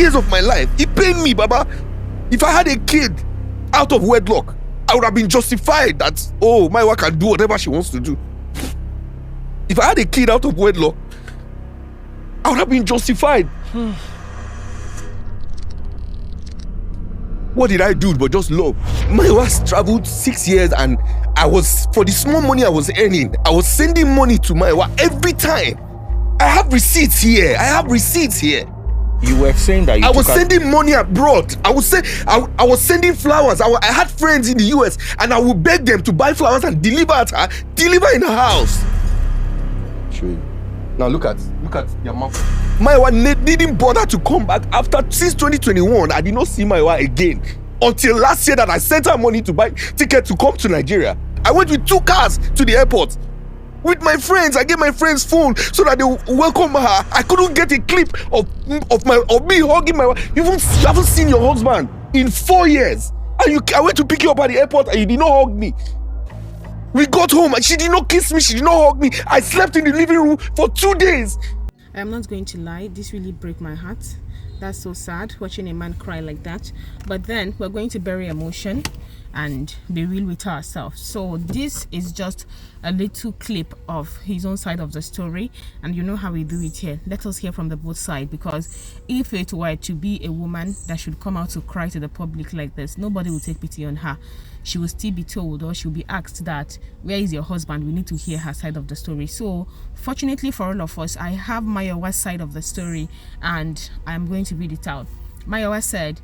years of my life. It pained me, Baba. If I had a kid out of wedlock, I would have been justified that, oh, my wife can do whatever she wants to do. If I had a kid out of wedlock, I would have been justified. What did I do but just love? My wife traveled 6 years, and for the small money I was earning, I was sending money to my wife every time. I have receipts here. You were saying that I was sending money abroad. I was sending flowers. I had friends in the US, and I would beg them to buy flowers and deliver in her house. True. Now look at your mouth. My wife didn't bother to come back since 2021. I did not see my wife again until last year that I sent her money to buy ticket to come to Nigeria. I went with 2 cars to the airport with my friends. I gave my friends phone so that they welcome her. I couldn't get a clip of me hugging my wife. You haven't seen your husband in 4 years, and I went to pick you up at the airport and you did not hug me. We got home and she did not kiss me, she did not hug me. I slept in the living room for 2 days. I'm not going to lie, this really breaks my heart. That's so sad, watching a man cry like that. But then we're going to bury emotion and be real with ourselves. So this is just a little clip of his own side of the story, and you know how we do it here. Let us hear from the both sides, because if it were to be a woman that should come out to cry to the public like this, nobody will take pity on her. She will still be told, or she'll be asked that, where is your husband? We need to hear her side of the story. So fortunately for all of us, I have Mayowa's side of the story, and I'm going to read it out. Mayowa said,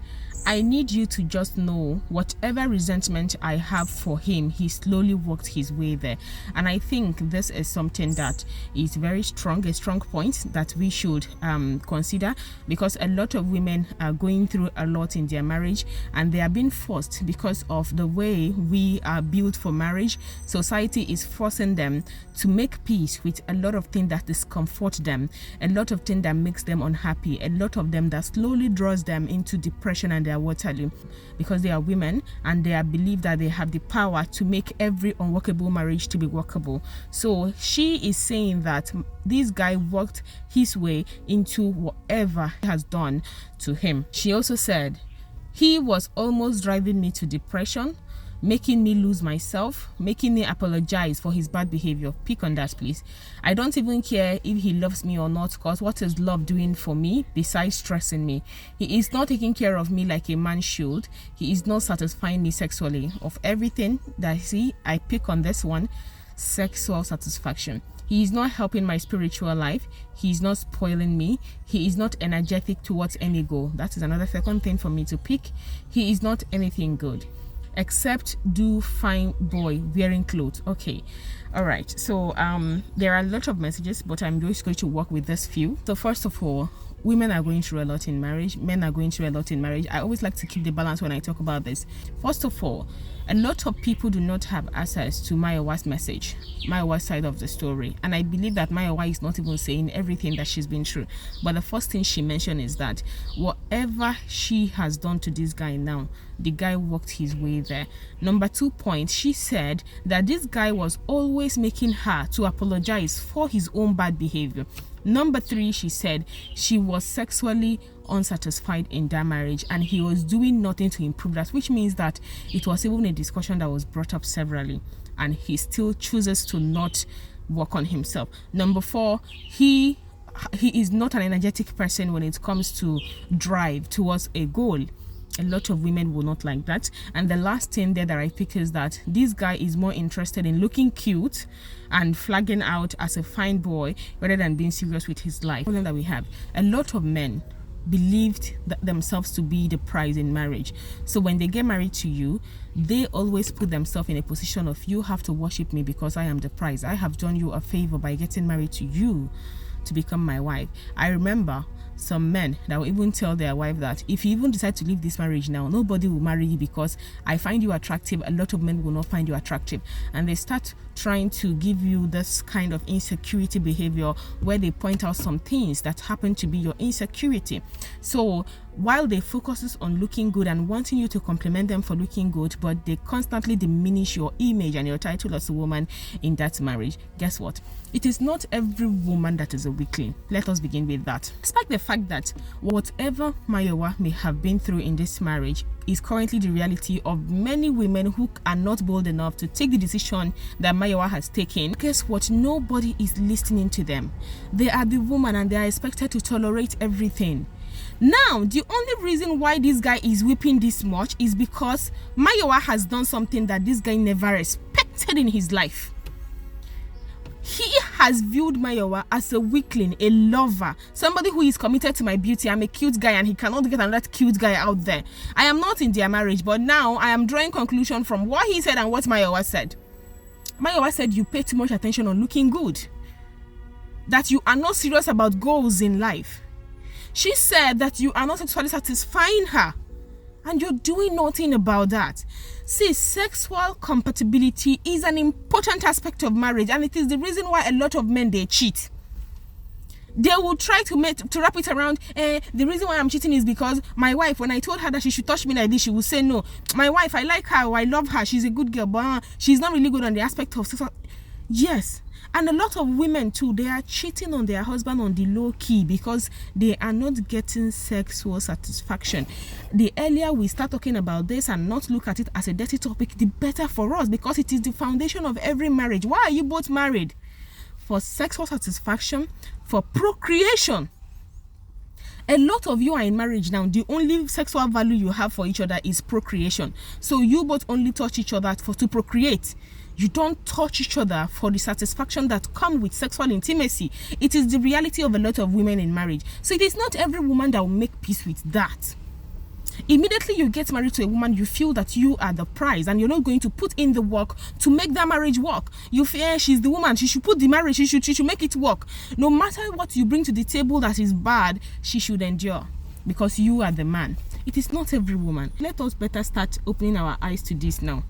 I need you to just know whatever resentment I have for him, he slowly worked his way there. And I think this is something that is very strong, a strong point that we should consider, because a lot of women are going through a lot in their marriage, and they are being forced because of the way we are built for marriage. Society is forcing them to make peace with a lot of things that discomfort them, a lot of things that makes them unhappy, a lot of them that slowly draws them into depression and their Waterloo, because they are women and they are believed that they have the power to make every unworkable marriage to be workable. So she is saying that this guy worked his way into whatever he has done to him. She also said, he was almost driving me to depression, making me lose myself, making me apologize for his bad behavior. Pick on that, please. I don't even care if he loves me or not, because what is love doing for me besides stressing me? He is not taking care of me like a man should. He is not satisfying me sexually. Of everything that I see, I pick on this one: sexual satisfaction. He is not helping my spiritual life. He is not spoiling me. He is not energetic towards any goal. That is another second thing for me to pick. He is not anything good, except do fine boy wearing clothes. Okay, all right. So there are a lot of messages, but I'm just going to work with this few. So first of all, women are going through a lot in marriage. Men are going through a lot in marriage. I always like to keep the balance when I talk about this. First of all, a lot of people do not have access to Mayowa's message, Mayowa's side of the story. And I believe that Mayowa is not even saying everything that she's been through. But the first thing she mentioned is that whatever she has done to this guy now, the guy worked his way there. Number 2 point, she said that this guy was always making her to apologize for his own bad behavior. Number 3, she said she was sexually unsatisfied in that marriage and he was doing nothing to improve that, which means that it was even a discussion that was brought up severally, and he still chooses to not work on himself. Number 4, he is not an energetic person when it comes to drive towards a goal. A lot of women will not like that. And the last thing there that I pick is that this guy is more interested in looking cute and flagging out as a fine boy rather than being serious with his life. The problem that we have, a lot of men believed themselves to be the prize in marriage. So when they get married to you, they always put themselves in a position of, you have to worship me because I am the prize. I have done you a favor by getting married to you to become my wife. I remember some men that will even tell their wife that if you even decide to leave this marriage now, nobody will marry you because I find you attractive. A lot of men will not find you attractive, and they start trying to give you this kind of insecurity behavior where they point out some things that happen to be your insecurity. So while they focuses on looking good and wanting you to compliment them for looking good, but they constantly diminish your image and your title as a woman in that marriage, guess what? It is not every woman that is a weakling. Let us begin with that. Despite the fact that whatever Mayowa may have been through in this marriage is currently the reality of many women who are not bold enough to take the decision that Mayowa has taken. Guess what? Nobody is listening to them. They are the woman and they are expected to tolerate everything. Now, the only reason why this guy is weeping this much is because Mayowa has done something that this guy never expected in his life. He has viewed Mayowa as a weakling, a lover, somebody who is committed to my beauty. I'm a cute guy and he cannot get another cute guy out there. I am not in their marriage, but now I am drawing conclusion from what he said and what Mayowa said. Mayowa said you pay too much attention on looking good, that you are not serious about goals in life. She said that you are not sexually satisfying her, and you're doing nothing about that. See, sexual compatibility is an important aspect of marriage, and it is the reason why a lot of men, they cheat. They will try to wrap it around, the reason why I'm cheating is because my wife, when I told her that she should touch me like this, she will say no. My wife, I like her, I love her, she's a good girl, but she's not really good on the aspect of sexual. Yes. And a lot of women too, they are cheating on their husband on the low key because they are not getting sexual satisfaction. The earlier we start talking about this and not look at it as a dirty topic, the better for us, because it is the foundation of every marriage. Why are you both married? For sexual satisfaction, for procreation. A lot of you are in marriage now. The only sexual value you have for each other is procreation. So you both only touch each other to procreate. You don't touch each other for the satisfaction that comes with sexual intimacy. It is the reality of a lot of women in marriage. So it is not every woman that will make peace with that. Immediately you get married to a woman, you feel that you are the prize and you're not going to put in the work to make that marriage work. You feel she's the woman, she should put the marriage, she should make it work. No matter what you bring to the table that is bad, she should endure because you are the man. It is not every woman. Let us better start opening our eyes to this now.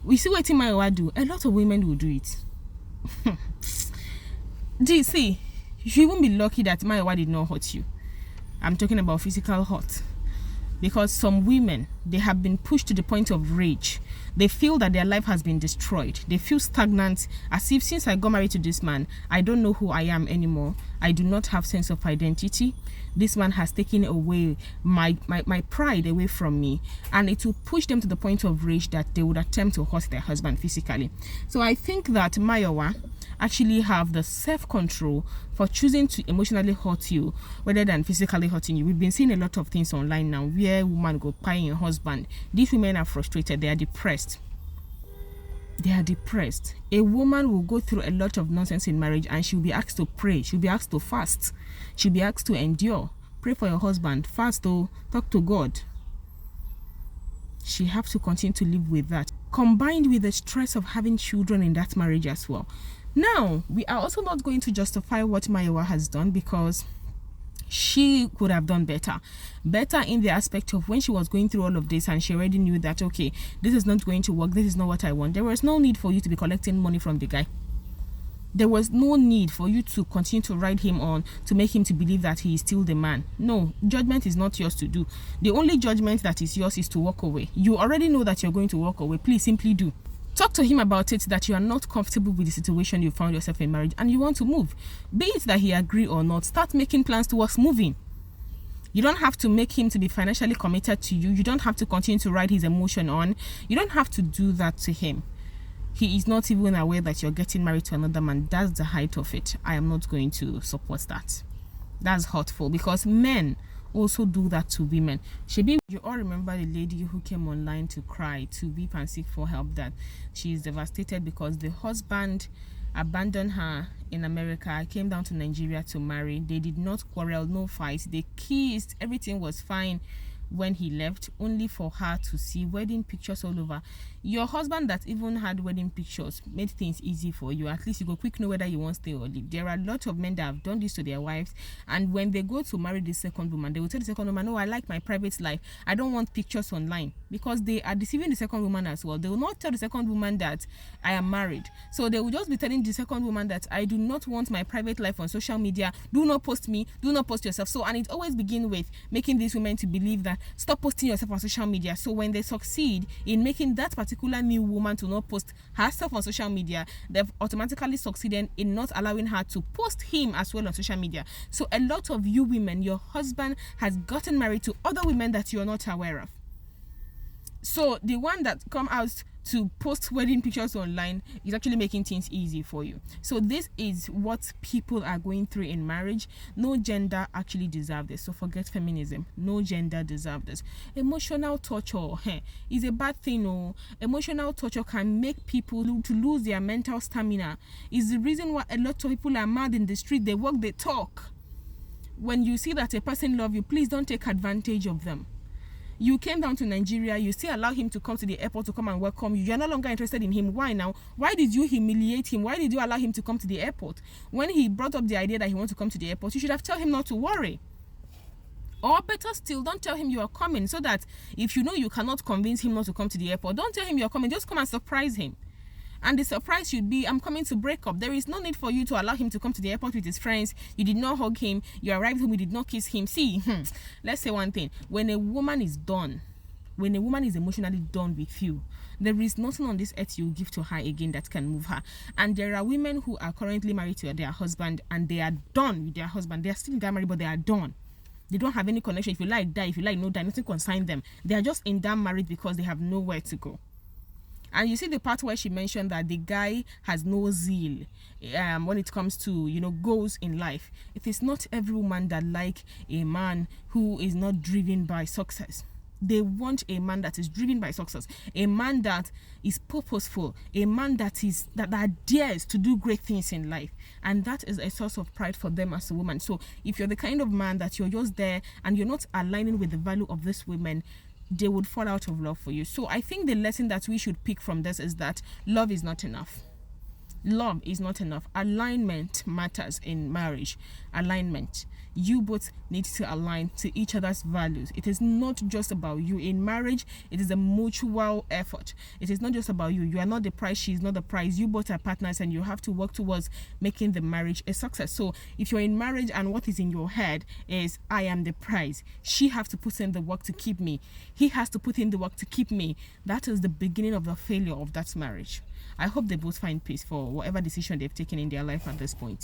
We see what Mayowa do. A lot of women will do it. See, you won't be lucky that Mayowa did not hurt you. I'm talking about physical hurt. Because some women, they have been pushed to the point of rage. They feel that their life has been destroyed. They feel stagnant, as if since I got married to this man, I don't know who I am anymore. I do not have sense of identity. This man has taken away my pride away from me. And it will push them to the point of rage that they would attempt to hurt their husband physically. So I think that Mayowa actually have the self-control for choosing to emotionally hurt you rather than physically hurting you. We've been seeing a lot of things online now where women go paying a husband. These women are frustrated, they are depressed. They are depressed. A woman will go through a lot of nonsense in marriage and she'll be asked to pray, she'll be asked to fast, she'll be asked to endure. Pray for your husband, fast, to talk to God. She have to continue to live with that, combined with the stress of having children in that marriage as well. Now, we are also not going to justify what Mayowa has done because she could have done better in the aspect of when she was going through all of this and she already knew that, okay, this is not going to work, this is not what I want. There was no need for you to be collecting money from the guy. There was no need for you to continue to ride him on to make him to believe that he is still the man. No, judgment is not yours to do. The only judgment that is yours is to walk away. You already know that you're going to walk away. Please simply do. Talk to him about it, that you are not comfortable with the situation you found yourself in marriage and you want to move. Be it that he agree or not, start making plans towards moving. You don't have to make him to be financially committed to you. You don't have to continue to ride his emotion on. You don't have to do that to him. He is not even aware that you're getting married to another man. That's the height of it. I am not going to support that. That's hurtful because men also do that to women. Shebi, you all remember the lady who came online to cry, to weep and seek for help, that she is devastated because the husband abandoned her in America, came down to Nigeria to marry. They did not quarrel, no fights. They kissed, everything was fine when he left, only for her to see wedding pictures all over. Your husband that even had wedding pictures made things easy for you. At least you go quick know whether you want to stay or leave. There are a lot of men that have done this to their wives, and when they go to marry the second woman, they will tell the second woman, no, I like my private life, I don't want pictures online, because they are deceiving the second woman as well. They will not tell the second woman that I am married, so they will just be telling the second woman that I do not want my private life on social media, do not post me, do not post yourself. So, and it always begins with making these women to believe that stop posting yourself on social media. So when they succeed in making that particular new woman to not post herself on social media, they've automatically succeeded in not allowing her to post him as well on social media. So a lot of you women, your husband has gotten married to other women that you're not aware of. So the one that come out to post wedding pictures online is actually making things easy for you. So this is what people are going through in marriage. No gender actually deserve this. So forget feminism. No gender deserve this. Emotional torture is a bad thing. Emotional torture can make people to lose their mental stamina. Is the reason why a lot of people are mad in the street. They walk, they talk. When you see that a person loves you, please don't take advantage of them. You came down to Nigeria, you still allow him to come to the airport to come and welcome you. You're no longer interested in him. Why now? Why did you humiliate him? Why did you allow him to come to the airport? When he brought up the idea that he wants to come to the airport, you should have told him not to worry. Or better still, don't tell him you are coming, so that if you know you cannot convince him not to come to the airport, don't tell him you're coming. Just come and surprise him. And the surprise should be, I'm coming to break up. There is no need for you to allow him to come to the airport with his friends. You did not hug him. You arrived home, you did not kiss him. See, let's say one thing. When a woman is done, when a woman is emotionally done with you, there is nothing on this earth you give to her again that can move her. And there are women who are currently married to their husband and they are done with their husband. They are still married, but they are done. They don't have any connection. If you like, die. If you like, no die. Nothing consign them. They are just in that marriage because they have nowhere to go. And you see the part where she mentioned that the guy has no zeal when it comes to, goals in life. It is not every woman that like a man who is not driven by success. They want a man that is driven by success, a man that is purposeful, a man that dares to do great things in life. And that is a source of pride for them as a woman. So if you're the kind of man that you're just there and you're not aligning with the value of this woman, they would fall out of love for you. So I think the lesson that we should pick from this is that love is not enough. Love is not enough. Alignment matters in marriage. Alignment. You both need to align to each other's values. It is not just about you. In marriage, it is a mutual effort. It is not just about you. You are not the prize. She is not the prize. You both are partners and you have to work towards making the marriage a success. So if you're in marriage and what is in your head is, I am the prize. She has to put in the work to keep me. He has to put in the work to keep me. That is the beginning of the failure of that marriage. I hope they both find peace for whatever decision they've taken in their life at this point.